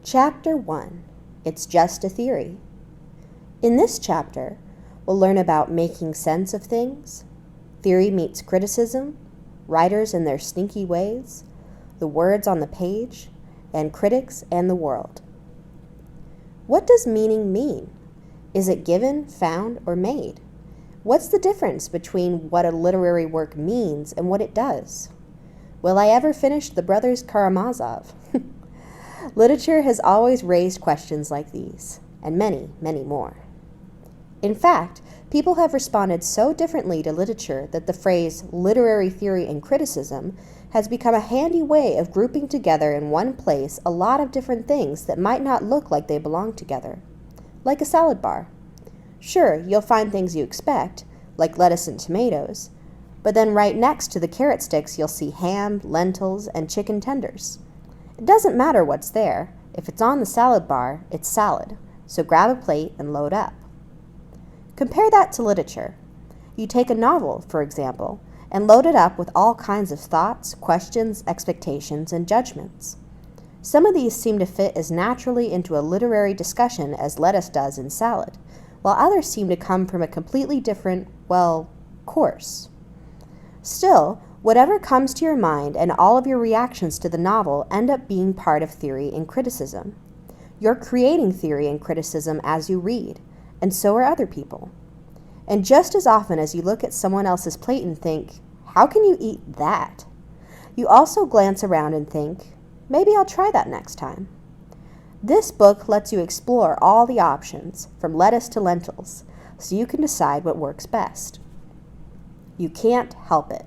Chapter 1. It's Just a Theory. In this chapter, we'll learn about making sense of things, theory meets criticism, writers and their sneaky ways, the words on the page, and critics and the world. What does meaning mean? Is it given, found, or made? What's the difference between what a literary work means and what it does? Will I ever finish The Brothers Karamazov? Literature has always raised questions like these, and many, many more. In fact, people have responded so differently to literature that the phrase literary theory and criticism has become a handy way of grouping together in one place a lot of different things that might not look like they belong together. Like a salad bar. Sure, you'll find things you expect, like lettuce and tomatoes, but then right next to the carrot sticks you'll see ham, lentils, and chicken tenders. It doesn't matter what's there. If it's on the salad bar, it's salad, so grab a plate and load up. Compare that to literature. You take a novel, for example, and load it up with all kinds of thoughts, questions, expectations, and judgments. Some of these seem to fit as naturally into a literary discussion as lettuce does in salad, while others seem to come from a completely different, course. Still, whatever comes to your mind and all of your reactions to the novel end up being part of theory and criticism. You're creating theory and criticism as you read, and so are other people. And just as often as you look at someone else's plate and think, how can you eat that? You also glance around and think, maybe I'll try that next time. This book lets you explore all the options, from lettuce to lentils, so you can decide what works best. You can't help it.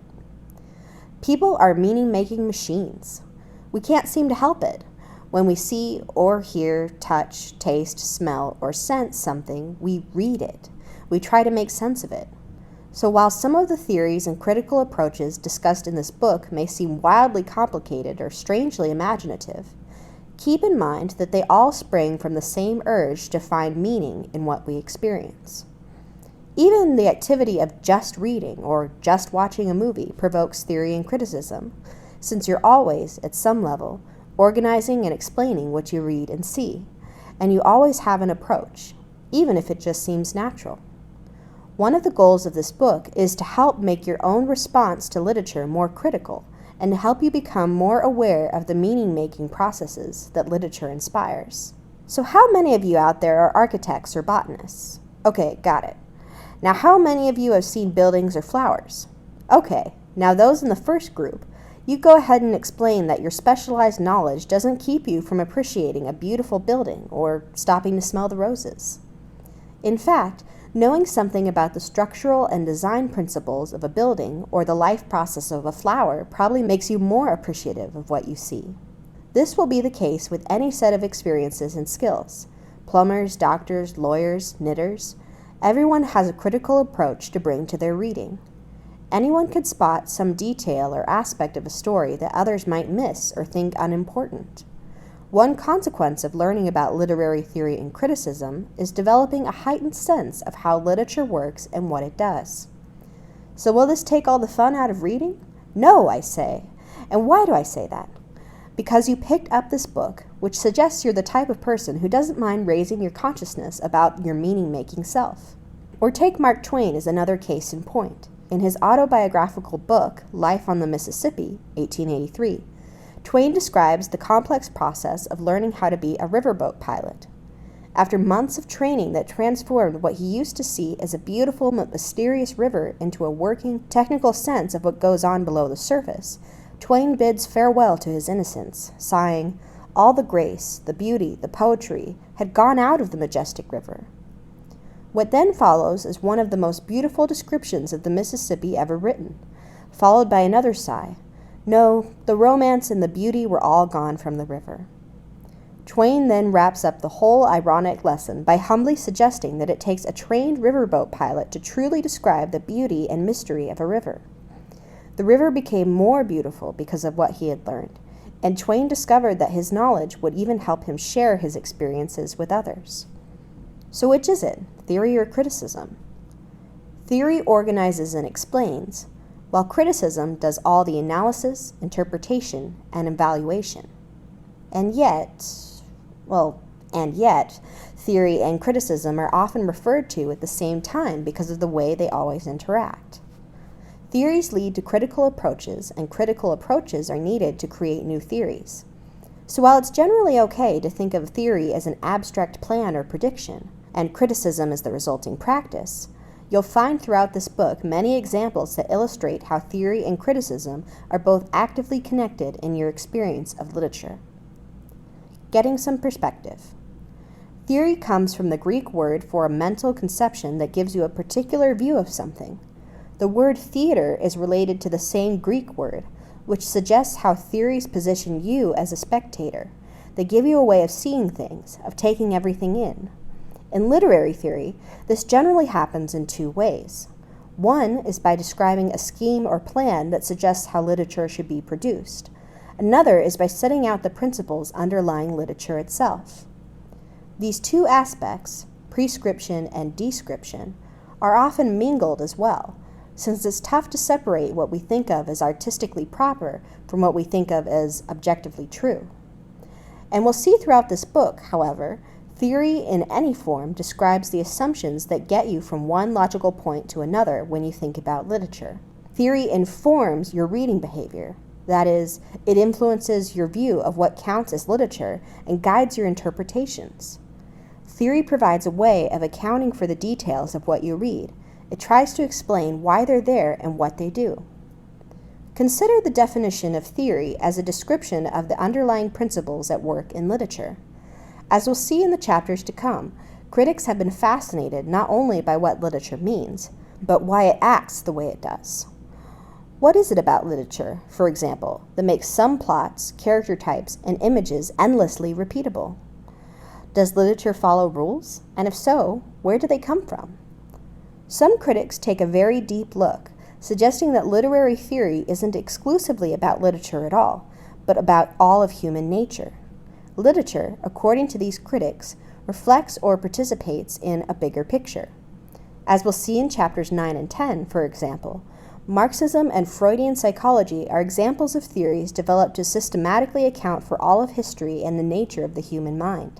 People are meaning-making machines. We can't seem to help it. When we see or hear, touch, taste, smell, or sense something, we read it. We try to make sense of it. So while some of the theories and critical approaches discussed in this book may seem wildly complicated or strangely imaginative, keep in mind that they all spring from the same urge to find meaning in what we experience. Even the activity of just reading or just watching a movie provokes theory and criticism, since you're always, at some level, organizing and explaining what you read and see, and you always have an approach, even if it just seems natural. One of the goals of this book is to help make your own response to literature more critical and to help you become more aware of the meaning-making processes that literature inspires. So how many of you out there are architects or botanists? Okay, got it. Now how many of you have seen buildings or flowers? Okay, now those in the first group, you go ahead and explain that your specialized knowledge doesn't keep you from appreciating a beautiful building or stopping to smell the roses. In fact, knowing something about the structural and design principles of a building or the life process of a flower probably makes you more appreciative of what you see. This will be the case with any set of experiences and skills. Plumbers, doctors, lawyers, knitters. Everyone has a critical approach to bring to their reading. Anyone could spot some detail or aspect of a story that others might miss or think unimportant. One consequence of learning about literary theory and criticism is developing a heightened sense of how literature works and what it does. So will this take all the fun out of reading? No, I say. And why do I say that? Because you picked up this book, which suggests you're the type of person who doesn't mind raising your consciousness about your meaning-making self. Or take Mark Twain as another case in point. In his autobiographical book, Life on the Mississippi, 1883, Twain describes the complex process of learning how to be a riverboat pilot. After months of training that transformed what he used to see as a beautiful but mysterious river into a working, technical sense of what goes on below the surface, Twain bids farewell to his innocence, sighing, "All the grace, the beauty, the poetry had gone out of the majestic river." What then follows is one of the most beautiful descriptions of the Mississippi ever written, followed by another sigh. No, the romance and the beauty were all gone from the river. Twain then wraps up the whole ironic lesson by humbly suggesting that it takes a trained riverboat pilot to truly describe the beauty and mystery of a river. The river became more beautiful because of what he had learned, and Twain discovered that his knowledge would even help him share his experiences with others. So which is it, theory or criticism? Theory organizes and explains, while criticism does all the analysis, interpretation, and evaluation. And yet, And yet, theory and criticism are often referred to at the same time because of the way they always interact. Theories lead to critical approaches, and critical approaches are needed to create new theories. So while it's generally okay to think of theory as an abstract plan or prediction, and criticism as the resulting practice, you'll find throughout this book many examples that illustrate how theory and criticism are both actively connected in your experience of literature. Getting some perspective. Theory comes from the Greek word for a mental conception that gives you a particular view of something. The word theater is related to the same Greek word, which suggests how theories position you as a spectator. They give you a way of seeing things, of taking everything in. In literary theory, this generally happens in two ways. One is by describing a scheme or plan that suggests how literature should be produced. Another is by setting out the principles underlying literature itself. These two aspects, prescription and description, are often mingled as well, since it's tough to separate what we think of as artistically proper from what we think of as objectively true. And we'll see throughout this book, however, theory in any form describes the assumptions that get you from one logical point to another when you think about literature. Theory informs your reading behavior. That is, it influences your view of what counts as literature and guides your interpretations. Theory provides a way of accounting for the details of what you read. It tries to explain why they're there and what they do. Consider the definition of theory as a description of the underlying principles at work in literature. As we'll see in the chapters to come, critics have been fascinated not only by what literature means, but why it acts the way it does. What is it about literature, for example, that makes some plots, character types, and images endlessly repeatable? Does literature follow rules? And if so, where do they come from? Some critics take a very deep look, suggesting that literary theory isn't exclusively about literature at all, but about all of human nature. Literature, according to these critics, reflects or participates in a bigger picture. As we'll see in chapters 9 and 10, for example, Marxism and Freudian psychology are examples of theories developed to systematically account for all of history and the nature of the human mind.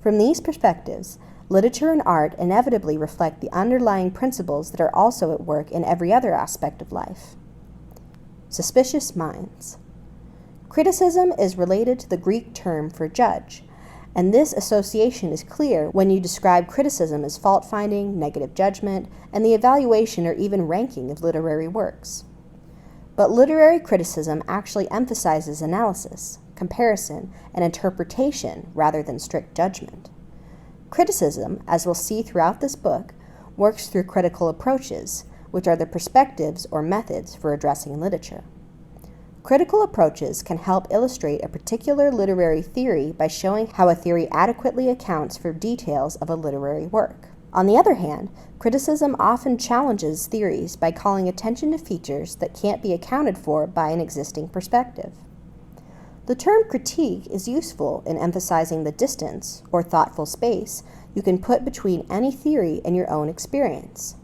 From these perspectives, literature and art inevitably reflect the underlying principles that are also at work in every other aspect of life. Suspicious minds. Criticism is related to the Greek term for judge, and this association is clear when you describe criticism as fault-finding, negative judgment, and the evaluation or even ranking of literary works. But literary criticism actually emphasizes analysis, comparison, and interpretation rather than strict judgment. Criticism, as we'll see throughout this book, works through critical approaches, which are the perspectives or methods for addressing literature. Critical approaches can help illustrate a particular literary theory by showing how a theory adequately accounts for details of a literary work. On the other hand, criticism often challenges theories by calling attention to features that can't be accounted for by an existing perspective. The term critique is useful in emphasizing the distance, or thoughtful space, you can put between any theory and your own experience.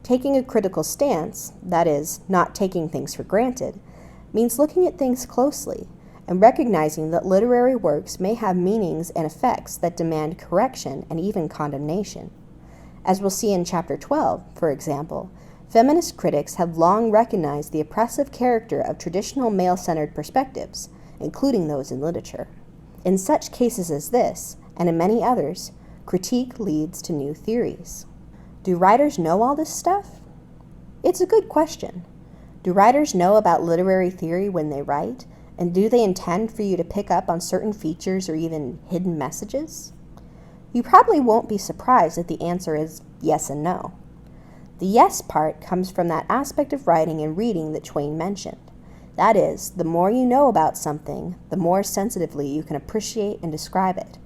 Taking a critical stance, that is, not taking things for granted, means looking at things closely and recognizing that literary works may have meanings and effects that demand correction and even condemnation. As we'll see in Chapter 12, for example, feminist critics have long recognized the oppressive character of traditional male-centered perspectives, including those in literature. In such cases as this, and in many others, critique leads to new theories. Do writers know all this stuff? It's a good question. Do writers know about literary theory when they write, and do they intend for you to pick up on certain features or even hidden messages? You probably won't be surprised that the answer is yes and no. The yes part comes from that aspect of writing and reading that Twain mentioned. That is, the more you know about something, the more sensitively you can appreciate and describe it.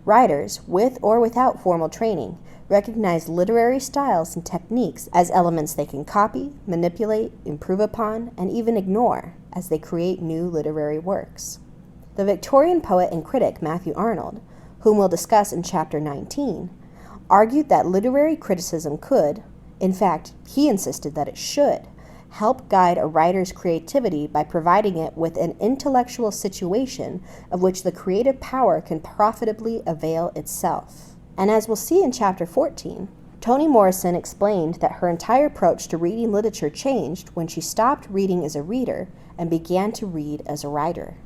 Writers, with or without formal training, recognize literary styles and techniques as elements they can copy, manipulate, improve upon, and even ignore as they create new literary works. The Victorian poet and critic Matthew Arnold, whom we'll discuss in Chapter 19, argued that literary criticism could, in fact, he insisted that it should, help guide a writer's creativity by providing it with an intellectual situation of which the creative power can profitably avail itself. And as we'll see in Chapter 14, Toni Morrison explained that her entire approach to reading literature changed when she stopped reading as a reader and began to read as a writer.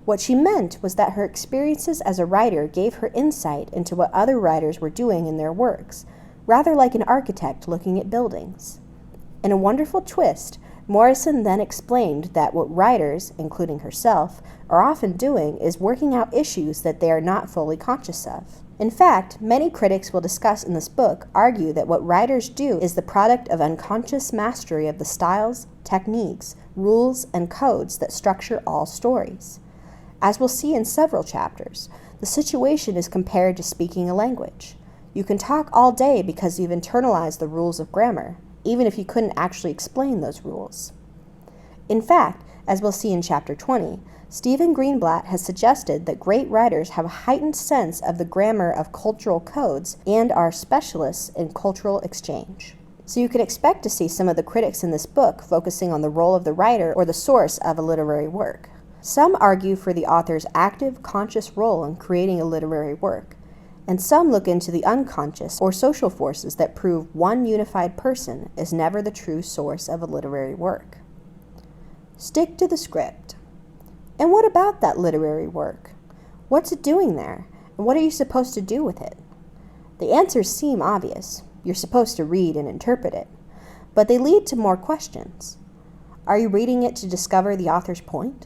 What she meant was that her experiences as a writer gave her insight into what other writers were doing in their works, rather like an architect looking at buildings. In a wonderful twist, Morrison then explained that what writers, including herself, are often doing is working out issues that they are not fully conscious of. In fact, many critics will discuss in this book argue that what writers do is the product of unconscious mastery of the styles, techniques, rules, and codes that structure all stories. As we'll see in several chapters, the situation is compared to speaking a language. You can talk all day because you've internalized the rules of grammar, even if you couldn't actually explain those rules. In fact, as we'll see in Chapter 20, Stephen Greenblatt has suggested that great writers have a heightened sense of the grammar of cultural codes and are specialists in cultural exchange. So you can expect to see some of the critics in this book focusing on the role of the writer or the source of a literary work. Some argue for the author's active, conscious role in creating a literary work, and some look into the unconscious or social forces that prove one unified person is never the true source of a literary work. Stick to the script. And what about that literary work? What's it doing there, and what are you supposed to do with it? The answers seem obvious. You're supposed to read and interpret it, but they lead to more questions. Are you reading it to discover the author's point?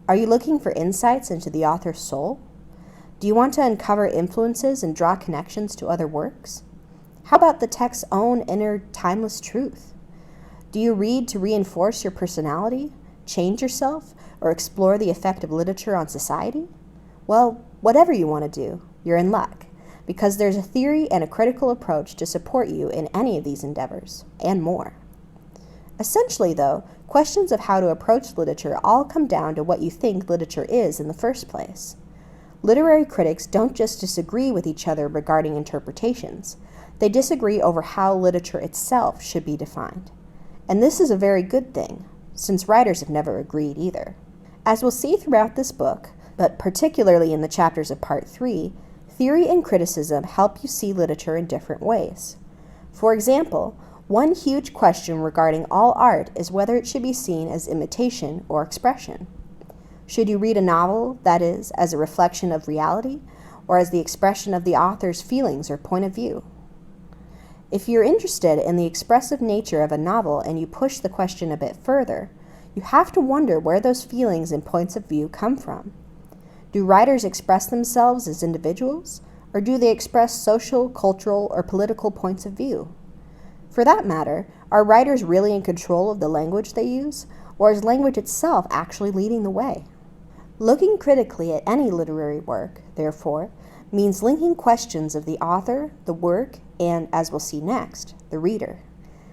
Are you looking for insights into the author's soul? Do you want to uncover influences and draw connections to other works? How about the text's own inner timeless truth? Do you read to reinforce your personality, change yourself, or explore the effect of literature on society? Well, whatever you want to do, you're in luck, because there's a theory and a critical approach to support you in any of these endeavors, and more. Essentially, though, questions of how to approach literature all come down to what you think literature is in the first place. Literary critics don't just disagree with each other regarding interpretations, they disagree over how literature itself should be defined. And this is a very good thing, since writers have never agreed either. As we'll see throughout this book, but particularly in the chapters of Part 3, theory and criticism help you see literature in different ways. For example, one huge question regarding all art is whether it should be seen as imitation or expression. Should you read a novel, that is, as a reflection of reality, or as the expression of the author's feelings or point of view? If you're interested in the expressive nature of a novel and you push the question a bit further, you have to wonder where those feelings and points of view come from. Do writers express themselves as individuals, or do they express social, cultural, or political points of view? For that matter, are writers really in control of the language they use, or is language itself actually leading the way? Looking critically at any literary work, therefore, means linking questions of the author, the work, and, as we'll see next, the reader.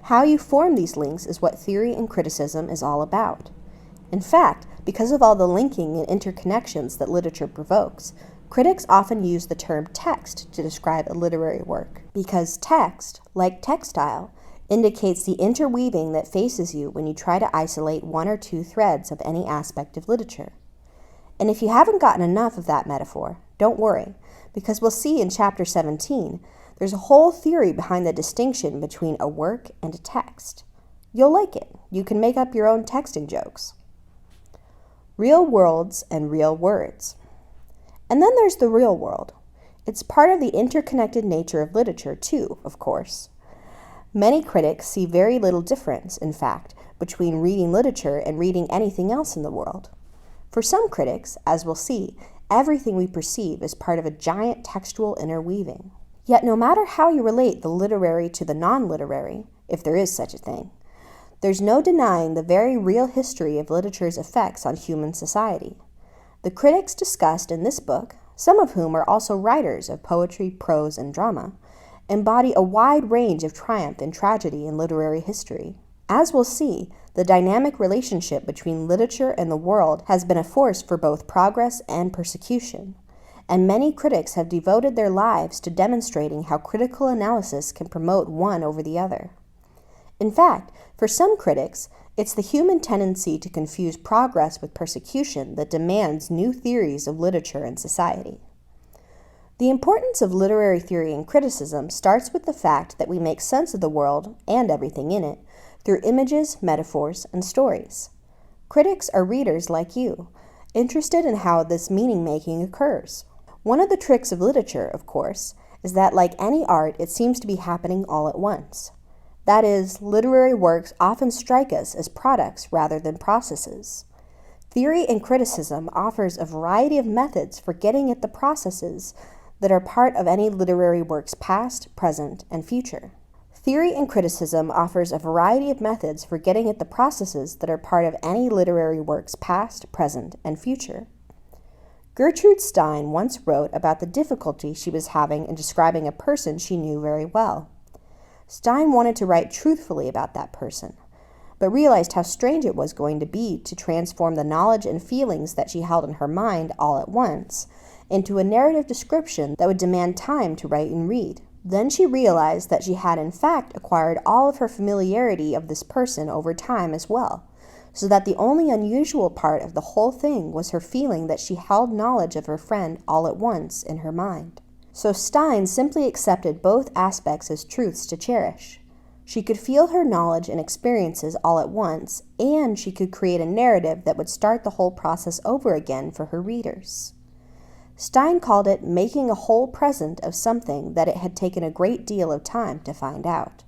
How you form these links is what theory and criticism is all about. In fact, because of all the linking and interconnections that literature provokes, critics often use the term text to describe a literary work, because text, like textile, indicates the interweaving that faces you when you try to isolate one or two threads of any aspect of literature. And if you haven't gotten enough of that metaphor, don't worry, because we'll see in Chapter 17, there's a whole theory behind the distinction between a work and a text. You'll like it. You can make up your own texting jokes. Real worlds and real words. And then there's the real world. It's part of the interconnected nature of literature, too, of course. Many critics see very little difference, in fact, between reading literature and reading anything else in the world. For some critics, as we'll see, everything we perceive is part of a giant textual interweaving. Yet no matter how you relate the literary to the non-literary, if there is such a thing, there's no denying the very real history of literature's effects on human society. The critics discussed in this book, some of whom are also writers of poetry, prose, and drama, embody a wide range of triumph and tragedy in literary history. As we'll see, the dynamic relationship between literature and the world has been a force for both progress and persecution, and many critics have devoted their lives to demonstrating how critical analysis can promote one over the other. In fact, for some critics, it's the human tendency to confuse progress with persecution that demands new theories of literature and society. The importance of literary theory and criticism starts with the fact that we make sense of the world, and everything in it, through images, metaphors, and stories. Critics are readers like you, interested in how this meaning-making occurs. One of the tricks of literature, of course, is that like any art, it seems to be happening all at once. That is, literary works often strike us as products rather than processes. Theory and criticism offers a variety of methods for getting at the processes that are part of any literary work's past, present, and future. Theory and criticism offers a variety of methods for getting at the processes that are part of any literary work's past, present, and future. Gertrude Stein once wrote about the difficulty she was having in describing a person she knew very well. Stein wanted to write truthfully about that person, but realized how strange it was going to be to transform the knowledge and feelings that she held in her mind all at once into a narrative description that would demand time to write and read. Then she realized that she had in fact acquired all of her familiarity of this person over time as well, so that the only unusual part of the whole thing was her feeling that she held knowledge of her friend all at once in her mind. So Stein simply accepted both aspects as truths to cherish. She could feel her knowledge and experiences all at once, and she could create a narrative that would start the whole process over again for her readers. Stein called it making a whole present of something that it had taken a great deal of time to find out.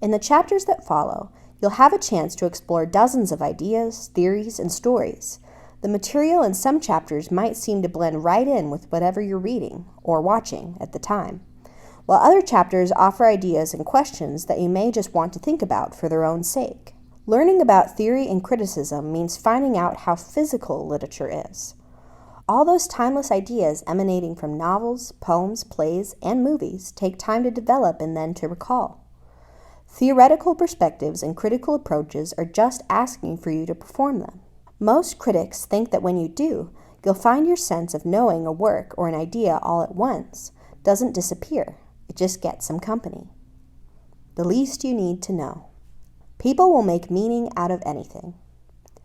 In the chapters that follow, you'll have a chance to explore dozens of ideas, theories, and stories. The material in some chapters might seem to blend right in with whatever you're reading or watching at the time, while other chapters offer ideas and questions that you may just want to think about for their own sake. Learning about theory and criticism means finding out how physical literature is. All those timeless ideas emanating from novels, poems, plays, and movies take time to develop and then to recall. Theoretical perspectives and critical approaches are just asking for you to perform them. Most critics think that when you do, you'll find your sense of knowing a work or an idea all at once doesn't disappear, it just gets some company. The least you need to know. People will make meaning out of anything.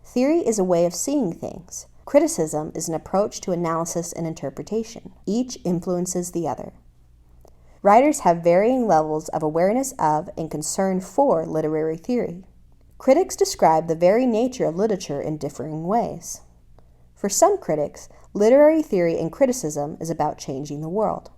Theory is a way of seeing things. Criticism is an approach to analysis and interpretation. Each influences the other. Writers have varying levels of awareness of and concern for literary theory. Critics describe the very nature of literature in differing ways. For some critics, literary theory and criticism is about changing the world.